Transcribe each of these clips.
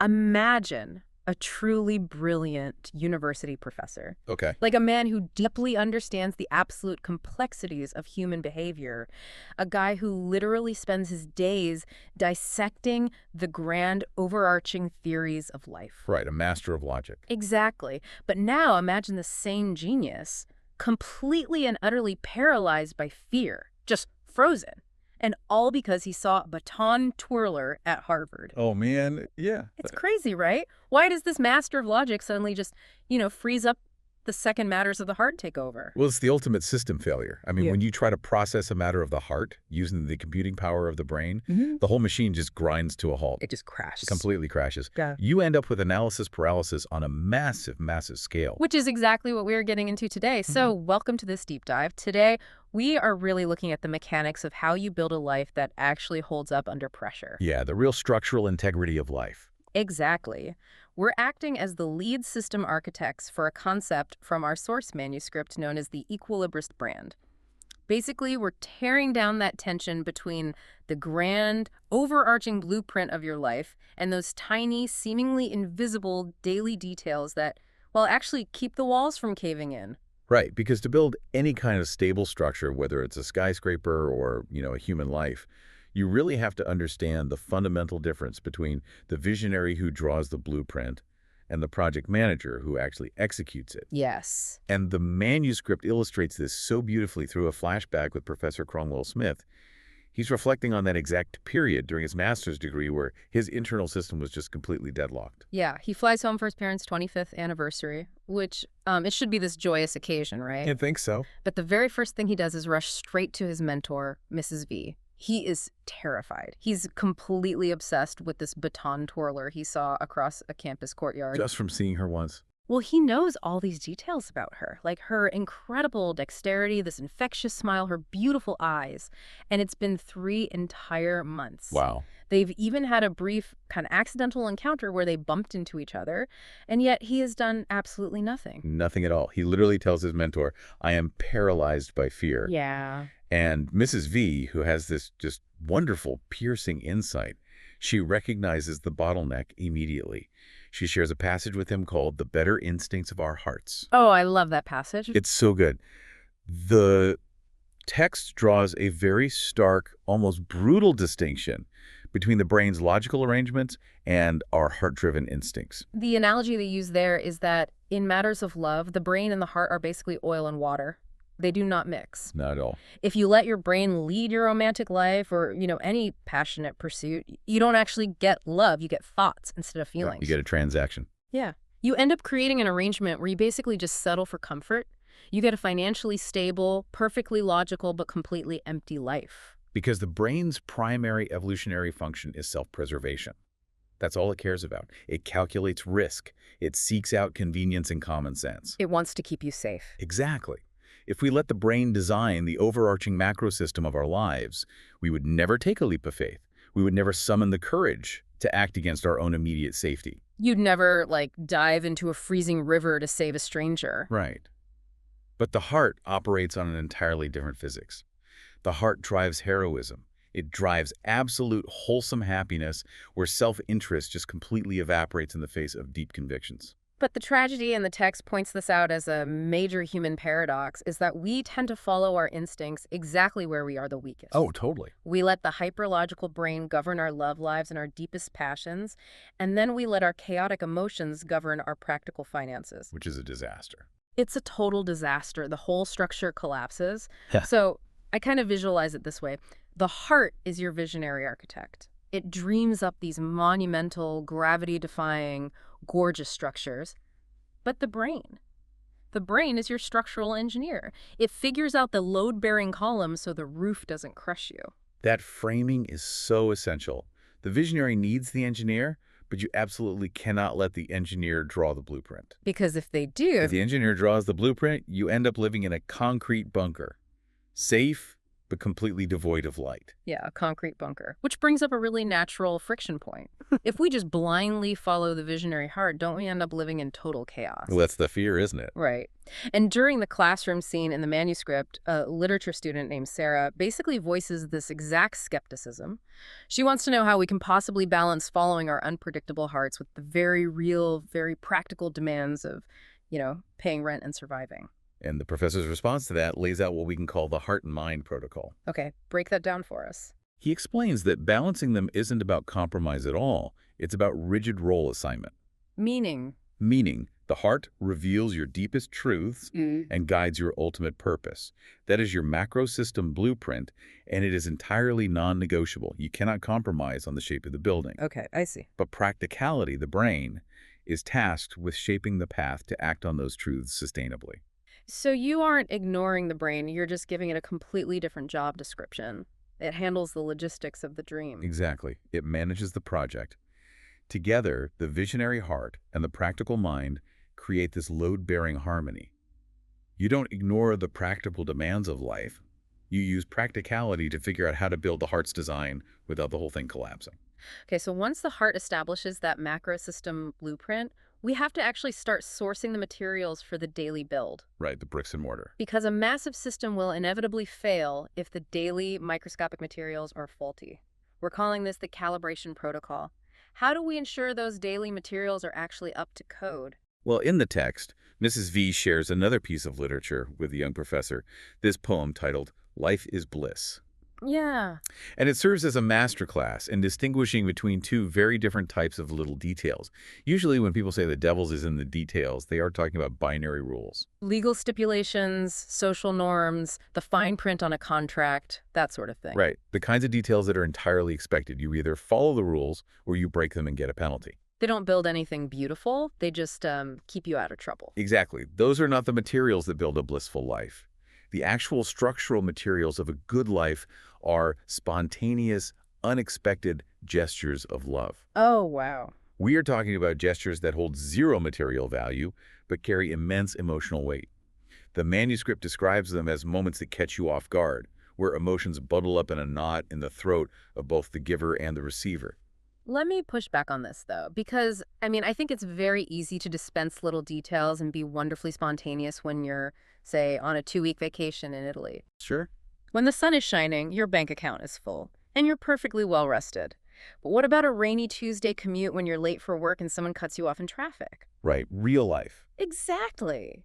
Imagine a truly brilliant university professor. Okay. Like a man who deeply understands the absolute complexities of human behavior. A guy who literally spends his days dissecting the grand overarching theories of life. Right, a master of logic. Exactly. But now imagine the same genius, completely and utterly paralyzed by fear, just frozen. And all because he saw a baton twirler at Harvard. Oh, man. Yeah. It's crazy, right? Why does this master of logic suddenly just, freeze up the second matters of the heart take over? Well, it's the ultimate system failure. I mean, Yeah. when you try to process a matter of the heart using the computing power of the brain, the whole machine just grinds to a halt. It just crashes. Completely crashes. Yeah. You end up with analysis paralysis on a massive, massive scale. Which is exactly what we're getting into today. So welcome to this deep dive. Today, we are really looking at the mechanics of how you build a life that actually holds up under pressure. Yeah, the real structural integrity of life. Exactly. We're acting as the lead system architects for a concept from our source manuscript known as the Equilibrist brand. Basically, we're tearing down that tension between the grand, overarching blueprint of your life and those tiny, seemingly invisible daily details that, well, actually keep the walls from caving in. Right, because to build any kind of stable structure, whether it's a skyscraper or, a human life, you really have to understand the fundamental difference between the visionary who draws the blueprint and the project manager who actually executes it. Yes. And the manuscript illustrates this so beautifully through a flashback with Professor Cromwell-Smith. He's reflecting on that exact period during his master's degree where his internal system was just completely deadlocked. Yeah, he flies home for his parents' 25th anniversary, which it should be this joyous occasion, right? I think so. But the very first thing he does is rush straight to his mentor, Mrs. V. He is terrified. He's completely obsessed with this baton twirler he saw across a campus courtyard. Just from seeing her once. Well, he knows all these details about her, like her incredible dexterity, this infectious smile, her beautiful eyes. And it's been 3 entire months. Wow. They've even had a brief kind of accidental encounter where they bumped into each other, and yet he has done absolutely nothing. Nothing at all. He literally tells his mentor, I am paralyzed by fear. Yeah. And Mrs. V, who has this just wonderful, piercing insight, she recognizes the bottleneck immediately. She shares a passage with him called The Better Instincts of Our Hearts. Oh, I love that passage. It's so good. The text draws a very stark, almost brutal distinction between the brain's logical arrangements and our heart-driven instincts. The analogy they use there is that in matters of love, the brain and the heart are basically oil and water. They do not mix. Not at all. If you let your brain lead your romantic life or, any passionate pursuit, you don't actually get love. You get thoughts instead of feelings. You get a transaction. Yeah. You end up creating an arrangement where you basically just settle for comfort. You get a financially stable, perfectly logical, but completely empty life. Because the brain's primary evolutionary function is self-preservation. That's all it cares about. It calculates risk. It seeks out convenience and common sense. It wants to keep you safe. Exactly. If we let the brain design the overarching macro system of our lives, we would never take a leap of faith. We would never summon the courage to act against our own immediate safety. You'd never, dive into a freezing river to save a stranger. Right. But the heart operates on an entirely different physics. The heart drives heroism. It drives absolute wholesome happiness where self-interest just completely evaporates in the face of deep convictions. But the tragedy in the text points this out as a major human paradox is that we tend to follow our instincts exactly where we are the weakest. Oh, totally. We let the hyperlogical brain govern our love lives and our deepest passions, and then we let our chaotic emotions govern our practical finances. Which is a disaster. It's a total disaster. The whole structure collapses. Yeah. So I kind of visualize it this way. The heart is your visionary architect. It dreams up these monumental, gravity-defying, gorgeous structures. But the brain is your structural engineer. It figures out the load-bearing columns so the roof doesn't crush you. That framing is so essential. The visionary needs the engineer, but you absolutely cannot let the engineer draw the blueprint. Because if they do... If the engineer draws the blueprint, you end up living in a concrete bunker. Safe, but completely devoid of light. Yeah, a concrete bunker. Which brings up a really natural friction point. If we just blindly follow the visionary heart, don't we end up living in total chaos? Well, that's the fear, isn't it? Right. And during the classroom scene in the manuscript, a literature student named Sarah basically voices this exact skepticism. She wants to know how we can possibly balance following our unpredictable hearts with the very real, very practical demands of, paying rent and surviving. And the professor's response to that lays out what we can call the heart and mind protocol. Okay, break that down for us. He explains that balancing them isn't about compromise at all. It's about rigid role assignment. Meaning, The heart reveals your deepest truths and guides your ultimate purpose. That is your macro system blueprint, and it is entirely non-negotiable. You cannot compromise on the shape of the building. Okay, I see. But practicality, the brain, is tasked with shaping the path to act on those truths sustainably. So you aren't ignoring the brain, you're just giving it a completely different job description. It handles the logistics of the dream. Exactly. It manages the project. Together, the visionary heart and the practical mind create this load-bearing harmony. You don't ignore the practical demands of life. You use practicality to figure out how to build the heart's design without the whole thing collapsing. Okay, so once the heart establishes that macro system blueprint, we have to actually start sourcing the materials for the daily build. Right, the bricks and mortar. Because a massive system will inevitably fail if the daily microscopic materials are faulty. We're calling this the calibration protocol. How do we ensure those daily materials are actually up to code? Well, in the text, Mrs. V shares another piece of literature with the young professor, this poem titled Life is Bliss. Yeah. And it serves as a masterclass in distinguishing between two very different types of little details. Usually when people say the devil's is in the details, they are talking about binary rules. Legal stipulations, social norms, the fine print on a contract, that sort of thing. Right. The kinds of details that are entirely expected. You either follow the rules or you break them and get a penalty. They don't build anything beautiful. They just keep you out of trouble. Exactly. Those are not the materials that build a blissful life. The actual structural materials of a good life are spontaneous, unexpected gestures of love. Oh, wow. We are talking about gestures that hold zero material value, but carry immense emotional weight. The manuscript describes them as moments that catch you off guard, where emotions bubble up in a knot in the throat of both the giver and the receiver. Let me push back on this, though, because, I think it's very easy to dispense little details and be wonderfully spontaneous when you're, say, on a 2-week vacation in Italy. Sure. When the sun is shining, your bank account is full, and you're perfectly well rested. But what about a rainy Tuesday commute when you're late for work and someone cuts you off in traffic? Right. Real life. Exactly.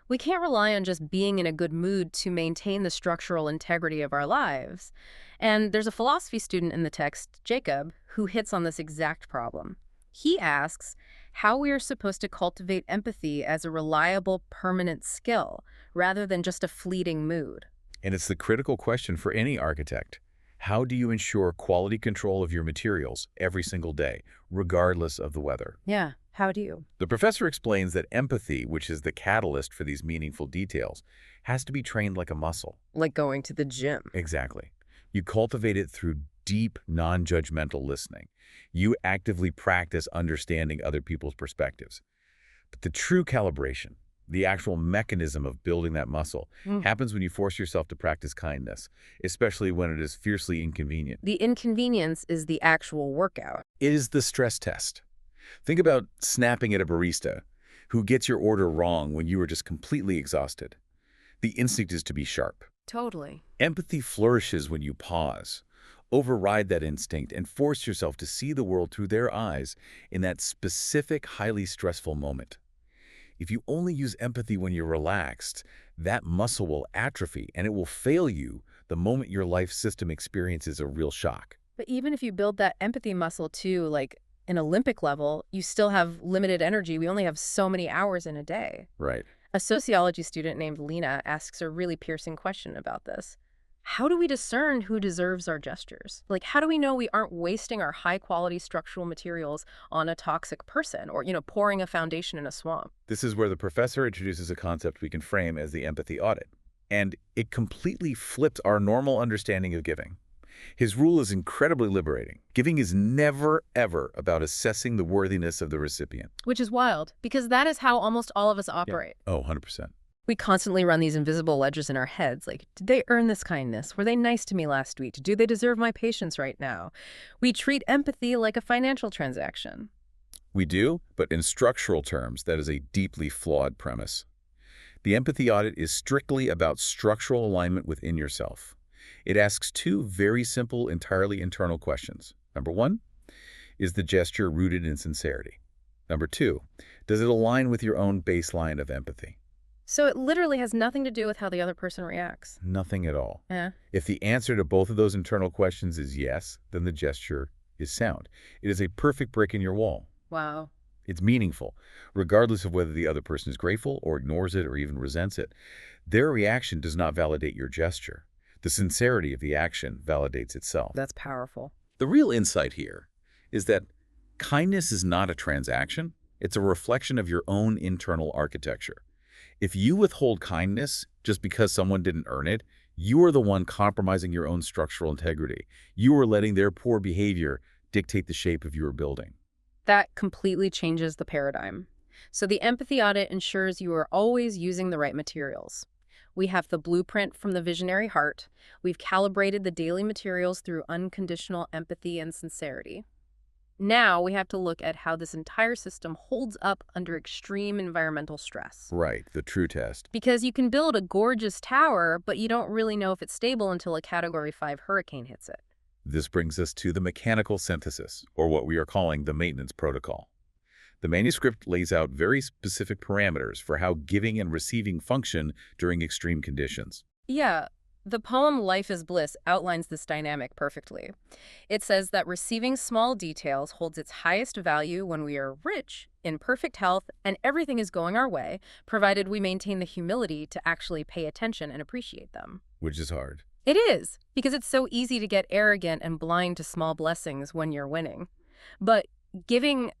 We can't rely on just being in a good mood to maintain the structural integrity of our lives. And there's a philosophy student in the text, Jacob, who hits on this exact problem. He asks how we are supposed to cultivate empathy as a reliable, permanent skill, rather than just a fleeting mood. And it's the critical question for any architect. How do you ensure quality control of your materials every single day, regardless of the weather? Yeah, how do you? The professor explains that empathy, which is the catalyst for these meaningful details, has to be trained like a muscle. Like going to the gym. Exactly. You cultivate it through deep, non-judgmental listening. You actively practice understanding other people's perspectives. But the true calibration, the actual mechanism of building that muscle, happens when you force yourself to practice kindness, especially when it is fiercely inconvenient. The inconvenience is the actual workout. It is the stress test. Think about snapping at a barista who gets your order wrong when you are just completely exhausted. The instinct is to be sharp. Totally. Empathy flourishes when you pause, override that instinct, and force yourself to see the world through their eyes in that specific, highly stressful moment. If you only use empathy when you're relaxed, that muscle will atrophy and it will fail you the moment your life system experiences a real shock. But even if you build that empathy muscle too, like an Olympic level, you still have limited energy. We only have so many hours in a day. Right. A sociology student named Lena asks a really piercing question about this. How do we discern who deserves our gestures? Like, how do we know we aren't wasting our high-quality structural materials on a toxic person or, pouring a foundation in a swamp? This is where the professor introduces a concept we can frame as the empathy audit. And it completely flips our normal understanding of giving. His rule is incredibly liberating. Giving is never, ever about assessing the worthiness of the recipient. Which is wild, because that is how almost all of us operate. Yeah. Oh, 100%. We constantly run these invisible ledgers in our heads, like, did they earn this kindness? Were they nice to me last week? Do they deserve my patience right now? We treat empathy like a financial transaction. We do, but in structural terms, that is a deeply flawed premise. The empathy audit is strictly about structural alignment within yourself. It asks two very simple, entirely internal questions. Number one, is the gesture rooted in sincerity? Number two, does it align with your own baseline of empathy? So it literally has nothing to do with how the other person reacts. Nothing at all. Yeah. If the answer to both of those internal questions is yes, then the gesture is sound. It is a perfect break in your wall. Wow. It's meaningful, regardless of whether the other person is grateful or ignores it or even resents it. Their reaction does not validate your gesture. The sincerity of the action validates itself. That's powerful. The real insight here is that kindness is not a transaction. It's a reflection of your own internal architecture. If you withhold kindness just because someone didn't earn it, you are the one compromising your own structural integrity. You are letting their poor behavior dictate the shape of your building. That completely changes the paradigm. So the empathy audit ensures you are always using the right materials. We have the blueprint from the visionary heart. We've calibrated the daily materials through unconditional empathy and sincerity. Now we have to look at how this entire system holds up under extreme environmental stress. Right, the true test. Because you can build a gorgeous tower, but you don't really know if it's stable until a Category 5 hurricane hits it. This brings us to the mechanical synthesis, or what we are calling the maintenance protocol. The manuscript lays out very specific parameters for how giving and receiving function during extreme conditions. Yeah, the poem Life is Bliss outlines this dynamic perfectly. It says that receiving small details holds its highest value when we are rich, in perfect health, and everything is going our way, provided we maintain the humility to actually pay attention and appreciate them. Which is hard. It is, because it's so easy to get arrogant and blind to small blessings when you're winning. But giving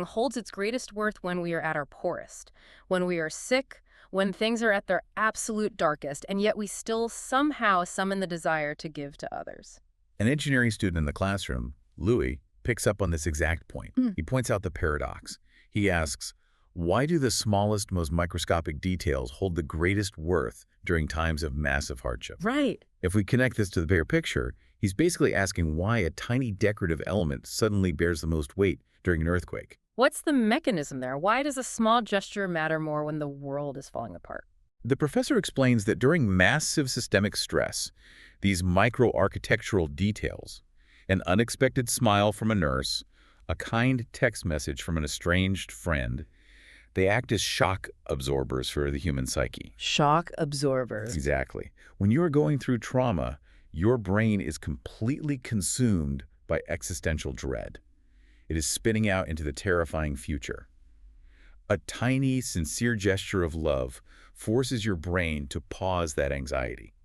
holds its greatest worth when we are at our poorest, when we are sick, when things are at their absolute darkest, and yet we still somehow summon the desire to give to others. An engineering student in the classroom, Louis, picks up on this exact point. He points out the paradox. He asks, why do the smallest, most microscopic details hold the greatest worth during times of massive hardship? Right. If we connect this to the bigger picture, he's basically asking why a tiny decorative element suddenly bears the most weight during an earthquake. What's the mechanism there? Why does a small gesture matter more when the world is falling apart? The professor explains that during massive systemic stress, these micro-architectural details, an unexpected smile from a nurse, a kind text message from an estranged friend, they act as shock absorbers for the human psyche. Shock absorbers. Exactly. When you are going through trauma, your brain is completely consumed by existential dread. It is spinning out into the terrifying future. A tiny, sincere gesture of love forces your brain to pause that anxiety.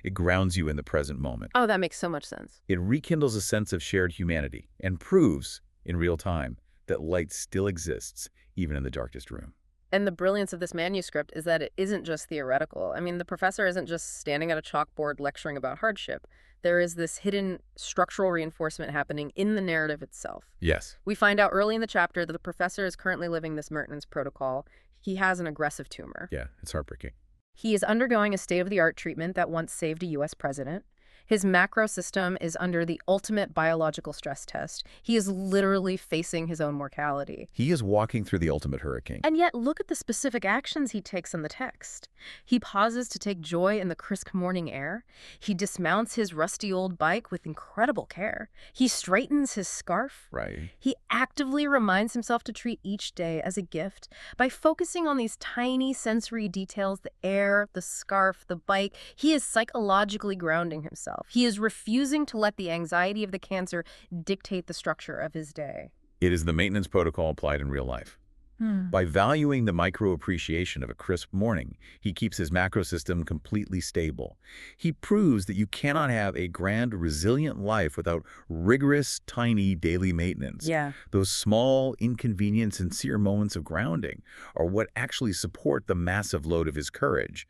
It grounds you in the present moment. Oh, that makes so much sense. It rekindles a sense of shared humanity and proves, in real time, that light still exists, even in the darkest room. And the brilliance of this manuscript is that it isn't just theoretical. I mean, the professor isn't just standing at a chalkboard lecturing about hardship. There is this hidden structural reinforcement happening in the narrative itself. Yes. We find out early in the chapter that the professor is currently living this maintenance protocol. He has an aggressive tumor. Yeah, it's heartbreaking. He is undergoing a state-of-the-art treatment that once saved a U.S. president. His macro system is under the ultimate biological stress test. He is literally facing his own mortality. He is walking through the ultimate hurricane. And yet, look at the specific actions he takes in the text. He pauses to take joy in the crisp morning air. He dismounts his rusty old bike with incredible care. He straightens his scarf. Right. He actively reminds himself to treat each day as a gift by focusing on these tiny sensory details, the air, the scarf, the bike. He is psychologically grounding himself. He is refusing to let the anxiety of the cancer dictate the structure of his day. It is the maintenance protocol applied in real life. By valuing the micro-appreciation of a crisp morning, he keeps his macro system completely stable. He proves that you cannot have a grand, resilient life without rigorous, tiny daily maintenance. Yeah. Those small, inconvenient, sincere moments of grounding are what actually support the massive load of his courage.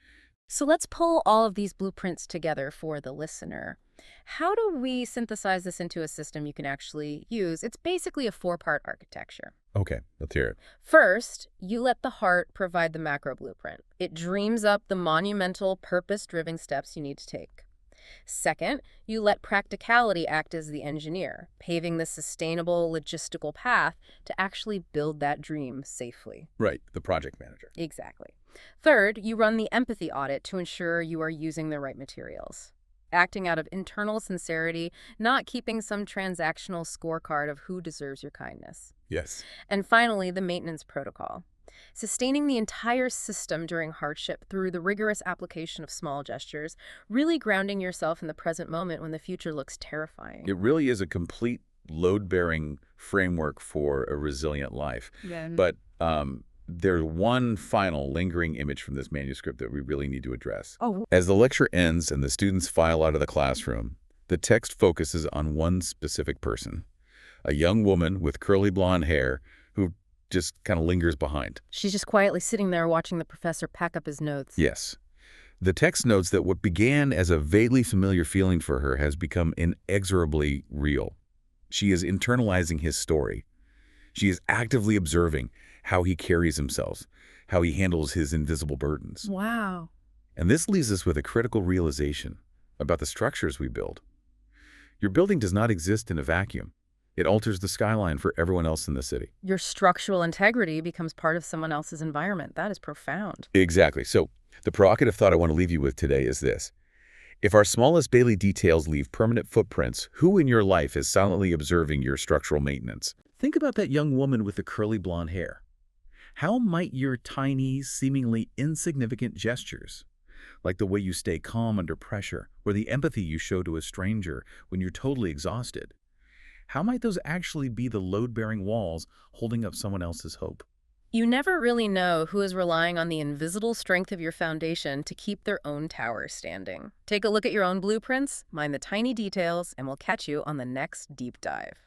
So let's pull all of these blueprints together for the listener. How do we synthesize this into a system you can actually use? It's basically a four-part architecture. Okay, let's hear it. First, you let the heart provide the macro blueprint. It dreams up the monumental, purpose-driven steps you need to take. Second, you let practicality act as the engineer, paving the sustainable, logistical path to actually build that dream safely. Right, the project manager. Exactly. Third, you run the empathy audit to ensure you are using the right materials, acting out of internal sincerity, not keeping some transactional scorecard of who deserves your kindness. Yes. And finally, the maintenance protocol, sustaining the entire system during hardship through the rigorous application of small gestures, really grounding yourself in the present moment when the future looks terrifying. It really is a complete load-bearing framework for a resilient life. Yeah. But there's one final lingering image from this manuscript that we really need to address. Oh. As the lecture ends and the students file out of the classroom, the text focuses on one specific person, a young woman with curly blonde hair who just kind of lingers behind. She's just quietly sitting there watching the professor pack up his notes. Yes. The text notes that what began as a vaguely familiar feeling for her has become inexorably real. She is internalizing his story. She is actively observing how he carries himself, how he handles his invisible burdens. Wow. And this leaves us with a critical realization about the structures we build. Your building does not exist in a vacuum. It alters the skyline for everyone else in the city. Your structural integrity becomes part of someone else's environment. That is profound. Exactly. So the provocative thought I want to leave you with today is this. If our smallest daily details leave permanent footprints, who in your life is silently observing your structural maintenance? Think about that young woman with the curly blonde hair. How might your tiny, seemingly insignificant gestures, like the way you stay calm under pressure, or the empathy you show to a stranger when you're totally exhausted, how might those actually be the load-bearing walls holding up someone else's hope? You never really know who is relying on the invisible strength of your foundation to keep their own tower standing. Take a look at your own blueprints, mind the tiny details, and we'll catch you on the next deep dive.